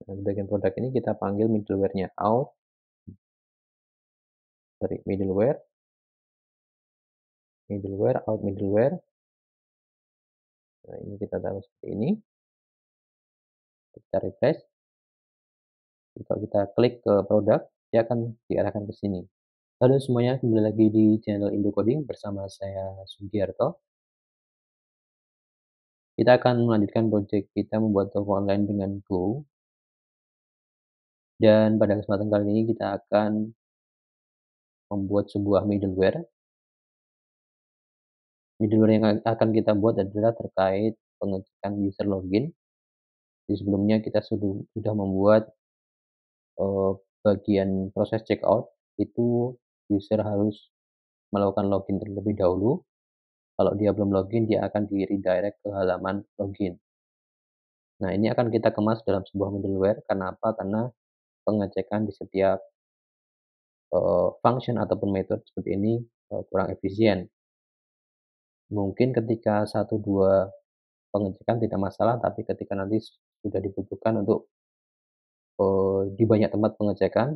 Nah, di bagian produk ini kita panggil middleware-nya out, sorry, middleware, out middleware. Nah, ini kita taruh seperti ini, kita refresh. Kalau kita klik ke produk, dia akan diarahkan ke sini. Halo semuanya, kembali lagi di channel Indo Coding bersama saya Sugiarto. Kita akan melanjutkan project kita membuat toko online dengan Go. Dan pada kesempatan kali ini kita akan membuat sebuah middleware. Middleware yang akan kita buat adalah terkait pengecekan user login. Di sebelumnya kita sudah membuat eee, bagian proses checkout, itu user harus melakukan login terlebih dahulu. Kalau dia belum login, dia akan di-redirect ke halaman login. Nah, ini akan kita kemas dalam sebuah middleware. Karena apa? Karena pengecekan di setiap function ataupun metode seperti ini kurang efisien. Mungkin ketika satu 2 pengecekan tidak masalah, tapi ketika nanti sudah dibutuhkan untuk di banyak tempat pengecekan,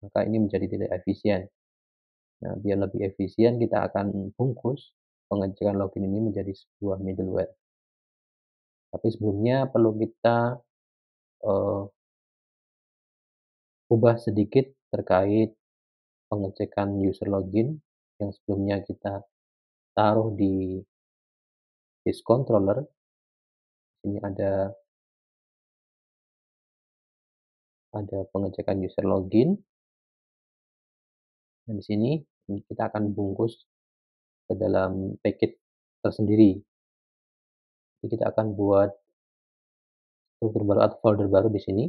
maka ini menjadi tidak efisien. Nah, biar lebih efisien kita akan bungkus pengecekan login ini menjadi sebuah middleware. Tapi sebelumnya perlu kita eee, ubah sedikit terkait pengecekan user login yang sebelumnya kita taruh di disk controller. Ini ada pengecekan user login. Nah, di sini kita akan bungkus ke dalam package tersendiri. Jadi kita akan buat struktur baru atau folder baru di sini.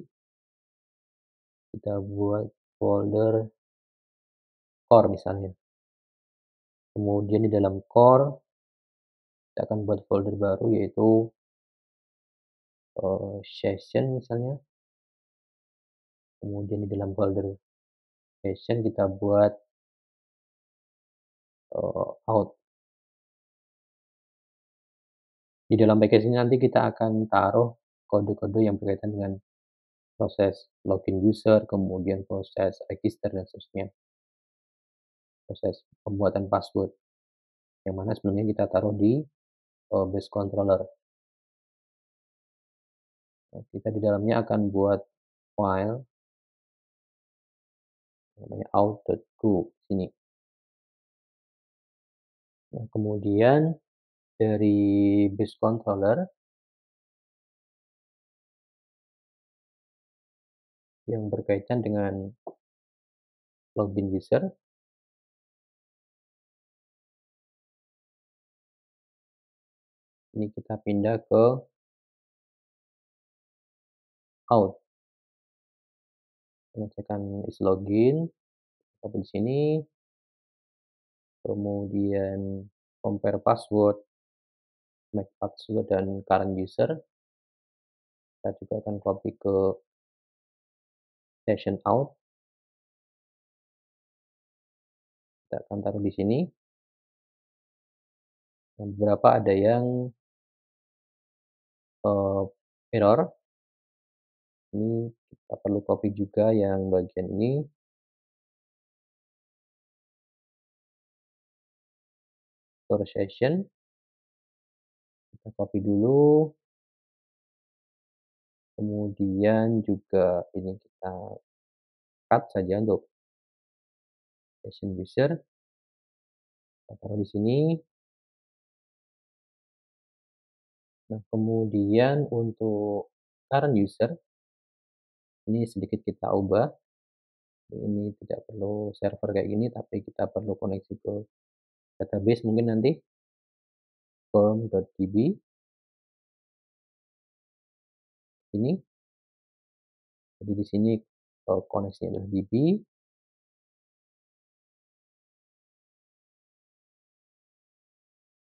Kita buat folder core misalnya. Kemudian di dalam core kita akan buat folder baru yaitu session misalnya. Kemudian di dalam folder session kita buat out. Di dalam package ini nanti kita akan taruh kode-kode yang berkaitan dengan proses login user, kemudian proses register dan seterusnya, proses pembuatan password, yang mana sebelumnya kita taruh di base controller. Nah, kita di dalamnya akan buat file namanya out.go sini. Nah, kemudian dari base controller yang berkaitan dengan login user, ini kita pindah ke out. Pengecekan is login, tapi di sini, kemudian compare password, make password dan current user. Kita juga akan copy ke session out. Kita akan taruh di sini. Dan beberapa ada yang error. Ini kita perlu copy juga yang bagian ini. Store session. Kita copy dulu. Kemudian juga ini kita cut saja untuk session user. Kita taruh di sini. Nah, kemudian untuk current user, ini sedikit kita ubah. Ini tidak perlu server kayak gini, tapi kita perlu koneksi ke database mungkin nanti, form.db. Ini. Jadi di sini koneksinya adalah db.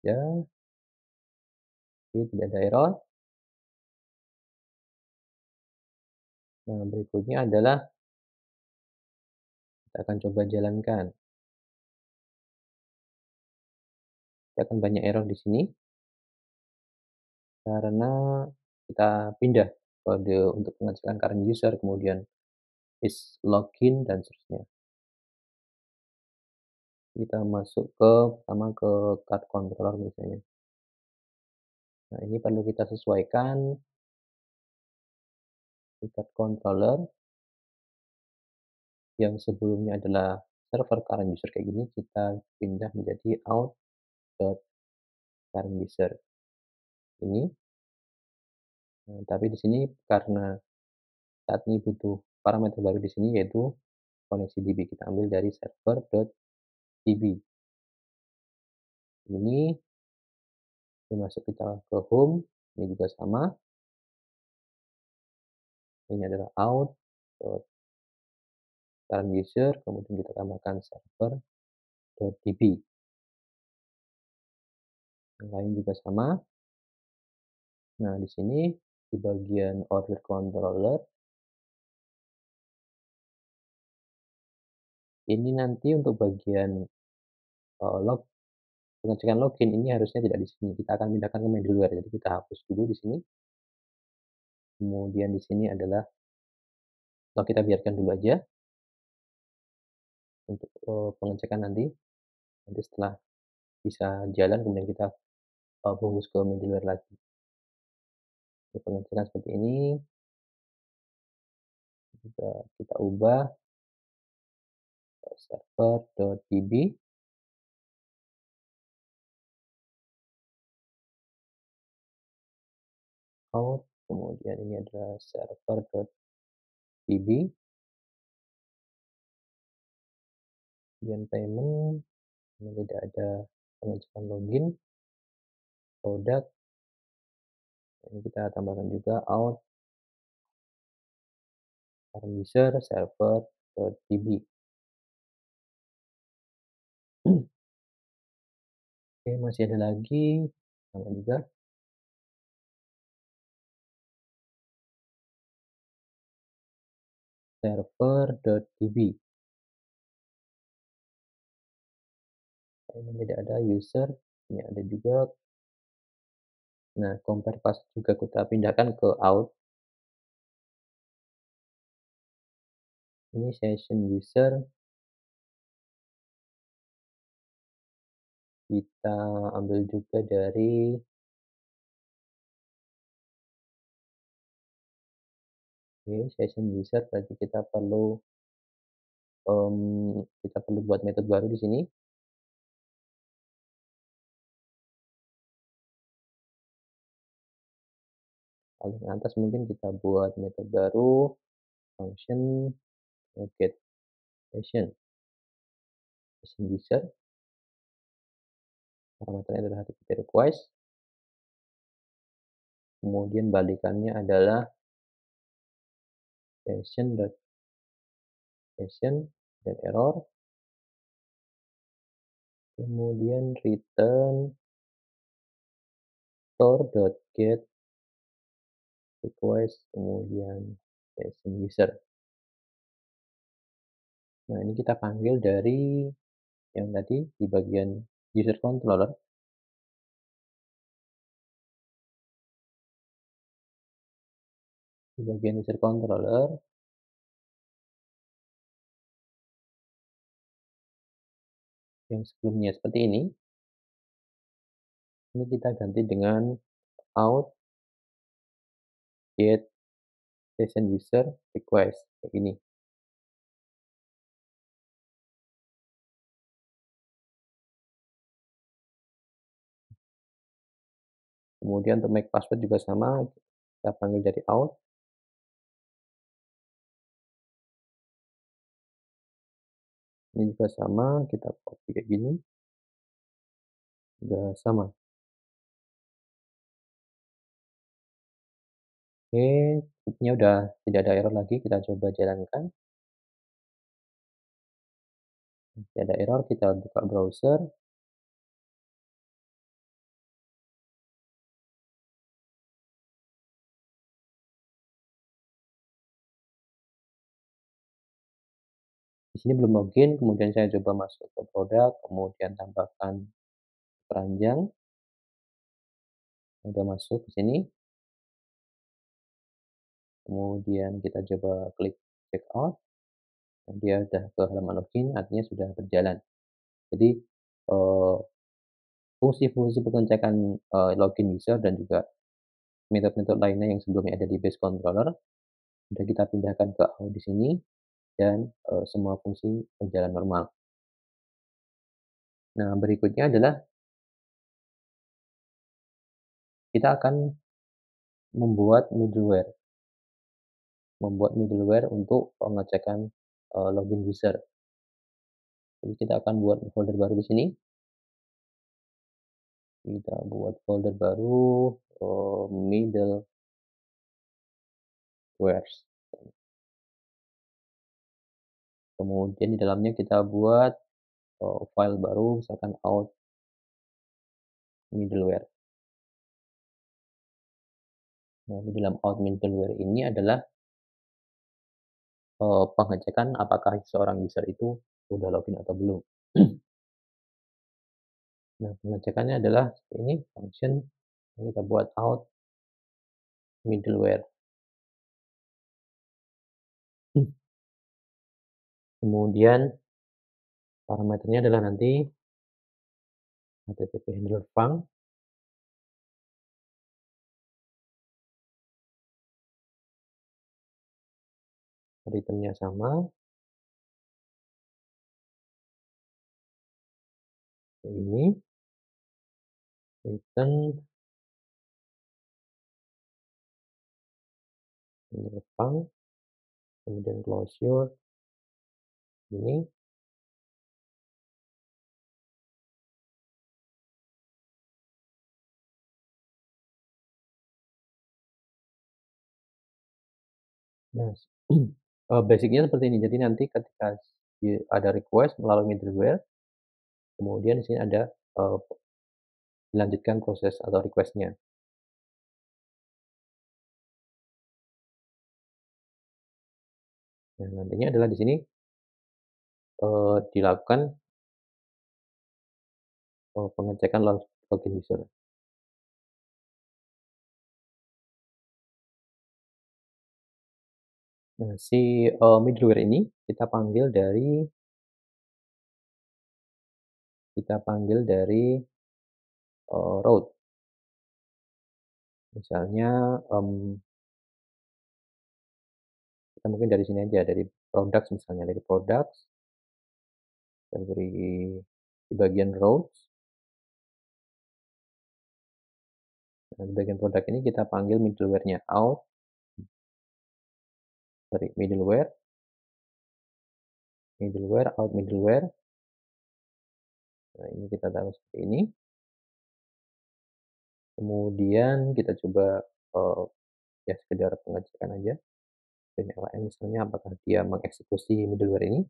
Ya, oke, tidak ada error. Nah, berikutnya adalah kita akan coba jalankan. Kita akan banyak error di sini karena kita pindah kode untuk pengecekan current user, kemudian is login dan seterusnya. Kita masuk pertama ke card controller misalnya. Nah, ini perlu kita sesuaikan di card controller yang sebelumnya adalah server current user kayak gini, kita pindah menjadi out.current user ini. Nah, tapi di sini karena saat ini butuh parameter baru di sini yaitu koneksi DB. Kita ambil dari server.db. Ini masuk kita ke home, ini juga sama. Ini adalah out.current user, kemudian kita tambahkan server.db. Yang lain juga sama. Nah, di sini di bagian order controller ini nanti untuk bagian pengecekan login ini harusnya tidak di sini. Kita akan pindahkan ke middleware. Jadi kita hapus dulu di sini. Kemudian di sini adalah atau kita biarkan dulu aja untuk pengecekan nanti. Nanti setelah bisa jalan kemudian kita fokus ke middleware lagi. Jadi pengecekan seperti ini kita ubah server.db out, kemudian ini adalah server.db, kemudian payment, ini tidak ada pengecekan login, produk, ini kita tambahkan juga out current user server.db. Oke, masih ada lagi sama juga server.db. Ini tidak ada user, ini ada juga. Nah, compare password juga kita pindahkan ke out. Ini session user, kita ambil juga dari session user, berarti kita perlu buat metode baru di sini. Paling atas mungkin kita buat metode baru, function get session user, parameternya adalah http request, kemudian balikannya adalah session dan error, kemudian return store.get request, kemudian session user. Nah, ini kita panggil dari yang tadi di bagian user controller. Di bagian user controller yang sebelumnya seperti ini kita ganti dengan out get session user request kayak gini. Kemudian untuk make password juga sama, kita panggil dari out. Ini juga sama, kita copy kayak gini. Juga sama. Oke, sepertinya udah tidak ada error lagi, kita coba jalankan. Tidak ada error, kita buka browser. Di sini belum login, kemudian saya coba masuk ke produk, kemudian tambahkan keranjang. Udah masuk ke sini. kemudian kita coba klik check out, dan dia udah ke halaman login, artinya sudah berjalan. Jadi, eee, fungsi-fungsi pengecekan, login user dan juga metode-metode lainnya yang sebelumnya ada di base controller, sudah kita pindahkan ke out di sini dan, semua fungsi berjalan normal. Nah, berikutnya adalah kita akan membuat middleware untuk pengecekan, login user. Jadi kita akan buat folder baru di sini, kita buat folder baru, middlewares. Kemudian di dalamnya kita buat, file baru misalkan out middleware. Nah, di dalam out middleware ini adalah, pengecekan apakah seorang user itu sudah login atau belum. Nah, pengecekannya adalah seperti ini, function yang kita buat out middleware. Kemudian parameternya adalah nanti http handler func, return-nya sama, ini return handler func, kemudian closure ini. Nah, basic-nya seperti ini. Jadi nanti ketika ada request melalui middleware, kemudian di sini ada, dilanjutkan proses atau request-nya. Nah, nantinya adalah di sini, dilakukan, pengecekan login user. Nah, si, middleware ini kita panggil dari, route. Misalnya, kita mungkin dari sini aja, dari products misalnya, dari products, kita beri di bagian routes. Nah, di bagian produk ini kita panggil middleware-nya out, sorry, out middleware. Nah, ini kita taruh seperti ini. Kemudian kita coba, ya sekedar pengecekan aja, PNLN misalnya apakah dia mengeksekusi middleware ini,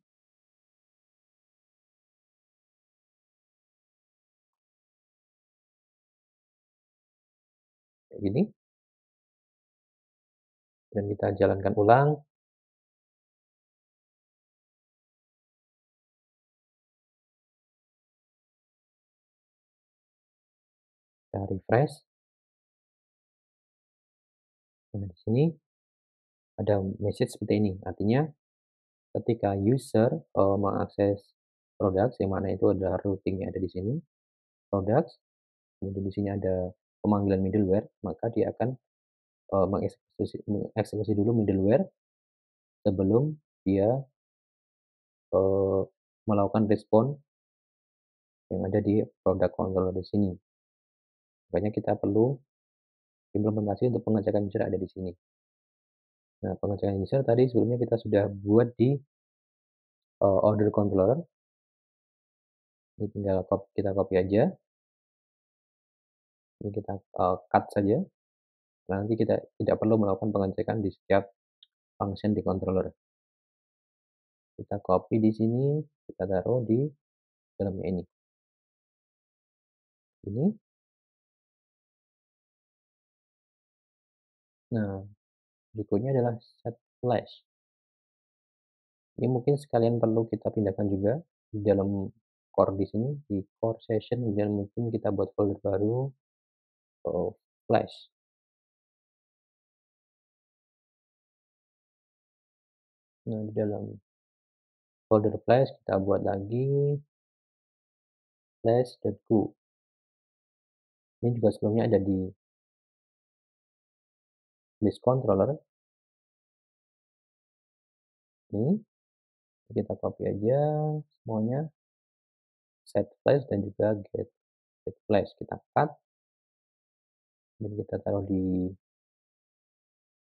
kayak gini, dan kita jalankan ulang, kita refresh. Nah, di sini ada message seperti ini, artinya ketika user, mengakses products yang mana itu adalah routing yang ada di sini, products, kemudian di sini ada pemanggilan middleware, maka dia akan, mengeksekusi dulu middleware sebelum dia, eee, melakukan respon yang ada di product controller di sini. Makanya kita perlu implementasi untuk pengecekan user ada di sini. Nah, pengecekan user tadi sebelumnya kita sudah buat di, order controller. Ini tinggal kita copy aja, ini kita, cut saja, nanti kita tidak perlu melakukan pengecekan di setiap function di controller. Kita copy di sini, kita taruh di dalamnya ini. Ini. Nah, berikutnya adalah set flash. Ini mungkin sekalian perlu kita pindahkan juga di dalam core di sini, di core session, kemudian mungkin kita buat folder baru, flash. Nah, di dalam folder flash kita buat lagi flash.go. Ini juga sebelumnya ada di list controller. Ini kita copy aja semuanya, set flash dan juga get flash kita cut dan kita taruh di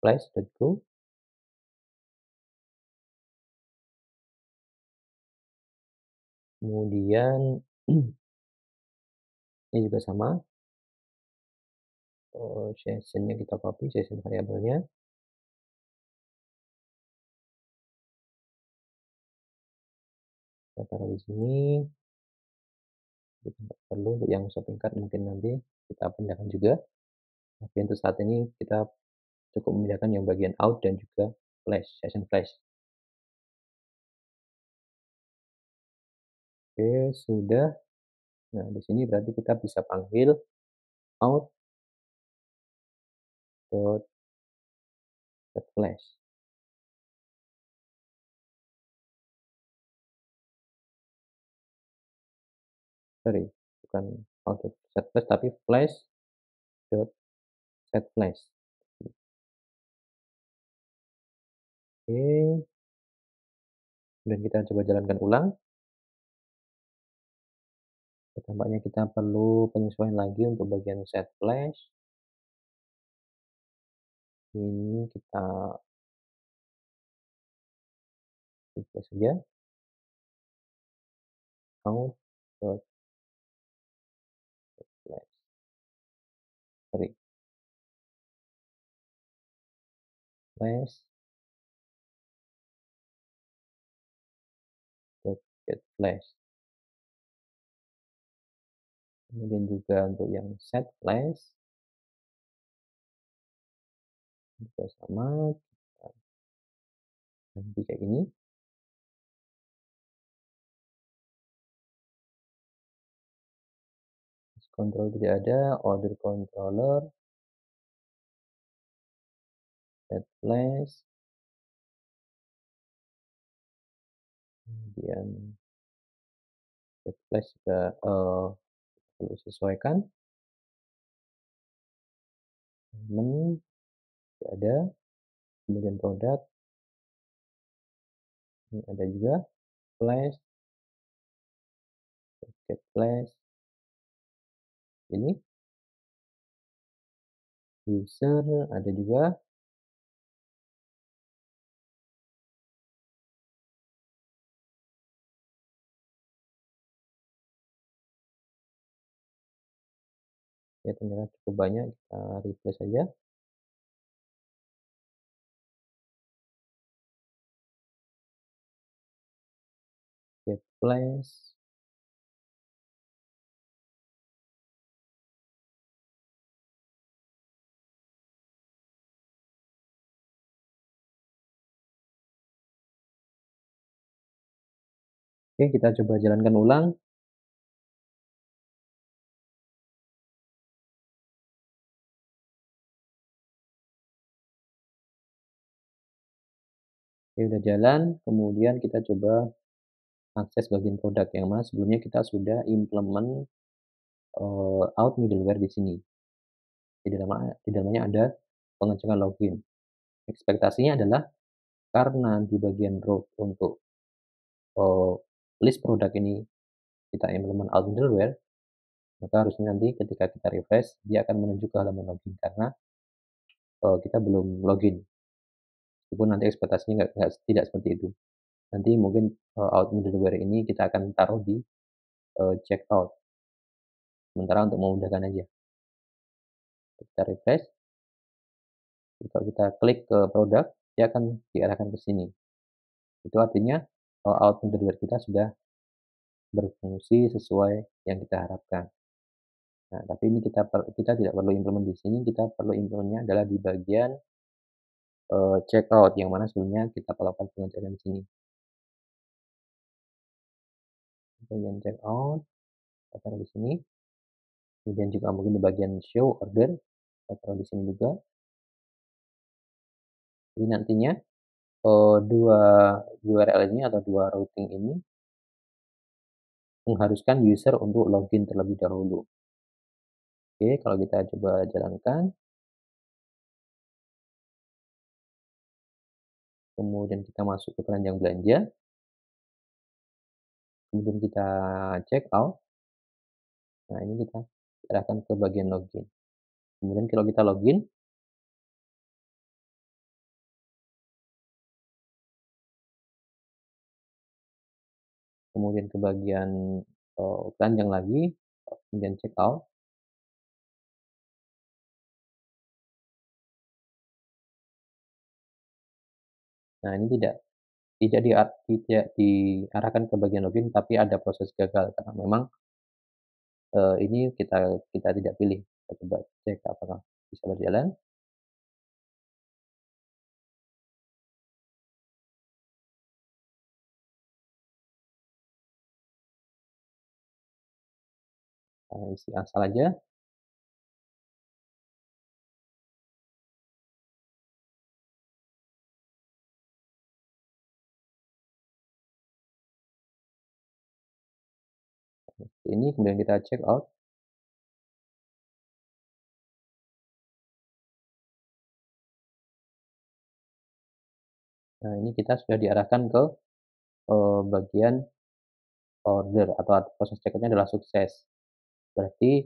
flash.go. Kemudian ini juga sama, session-nya kita copy, session variabelnya. Kita taruh di sini. Kita nggak perlu untuk yang shopping cart, mungkin nanti kita pindahkan juga. Tapi untuk saat ini kita cukup memindahkan yang bagian out dan juga flash, session flash. Oke, sudah. Nah, di sini berarti kita bisa panggil out.getFlash. Sorry, bukan out.setFlash tapi flash.setFlash. Oke, dan kita coba jalankan ulang. Tampaknya kita perlu penyesuaian lagi untuk bagian set flash. Ini kita refresh saja. Out.flash. Sorry. Flash. Get flash. Kemudian juga untuk yang set flash juga sama, kita ganti kayak ini. Control tidak ada, order controller, set flash, kemudian get flash juga perlu sesuaikan. Element tidak ada, kemudian produk ini ada juga, flash, get flash, ini user ada juga. Ya, ternyata cukup banyak, kita replace saja. Get flash. Oke, kita coba jalankan ulang. Oke, udah jalan. Kemudian kita coba akses bagian produk yang mana sebelumnya kita sudah implement out middleware di sini. Di dalamnya ada pengecekan login. Ekspektasinya adalah karena di bagian root untuk list produk ini kita implement out middleware, maka harusnya nanti ketika kita refresh dia akan menuju ke halaman login karena kita belum login. Meskipun nanti ekspektasinya tidak seperti itu. Nanti mungkin out middleware ini kita akan taruh di checkout. Sementara untuk memudahkan aja. Kita refresh. Kalau kita klik ke produk, dia akan diarahkan ke sini. Itu artinya out middleware kita sudah berfungsi sesuai yang kita harapkan. Nah, tapi ini kita tidak perlu implement di sini, kita perlu implementnya adalah di bagian checkout yang mana sebelumnya kita lakukan pengecekan di sini. Bagian checkout, kita taruh di sini. Kemudian juga mungkin di bagian show order, kita taruh di sini juga. Jadi nantinya 2 URL ini atau 2 routing ini mengharuskan user untuk login terlebih dahulu. Oke, kalau kita coba jalankan, kemudian kita masuk ke keranjang belanja, kemudian kita check out. Nah, ini kita arahkan ke bagian login. Kemudian kalau kita login, kemudian ke bagian, keranjang lagi, kemudian check out. Nah, ini tidak diarahkan ke bagian login, tapi ada proses gagal karena memang, ini kita kita tidak pilih. Kita coba cek apakah bisa berjalan. Isi asal aja. Ini kemudian kita check out. Nah, ini kita sudah diarahkan ke, bagian order atau proses checkout-nya adalah sukses. Berarti,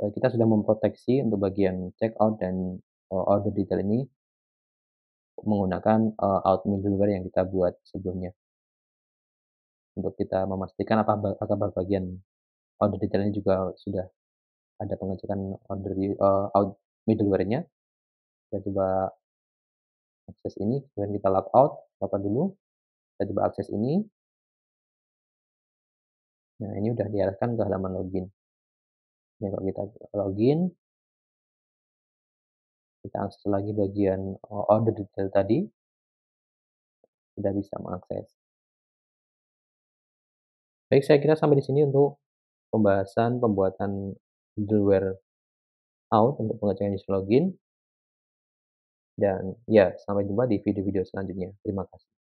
kita sudah memproteksi untuk bagian checkout dan, order detail ini menggunakan, out middleware yang kita buat sebelumnya. Untuk kita memastikan apakah bagian order detail ini juga sudah ada pengecekan out middleware-nya. Kita coba akses ini, kemudian kita logout dulu, kita coba akses ini. Nah, ini udah diarahkan ke halaman login. Nah, kalau kita login, kita akses lagi bagian, order detail tadi, sudah bisa mengakses. Baik, saya kira sampai di sini untuk pembahasan pembuatan middleware out untuk pengecekan user login, dan ya sampai jumpa di video-video selanjutnya. Terima kasih.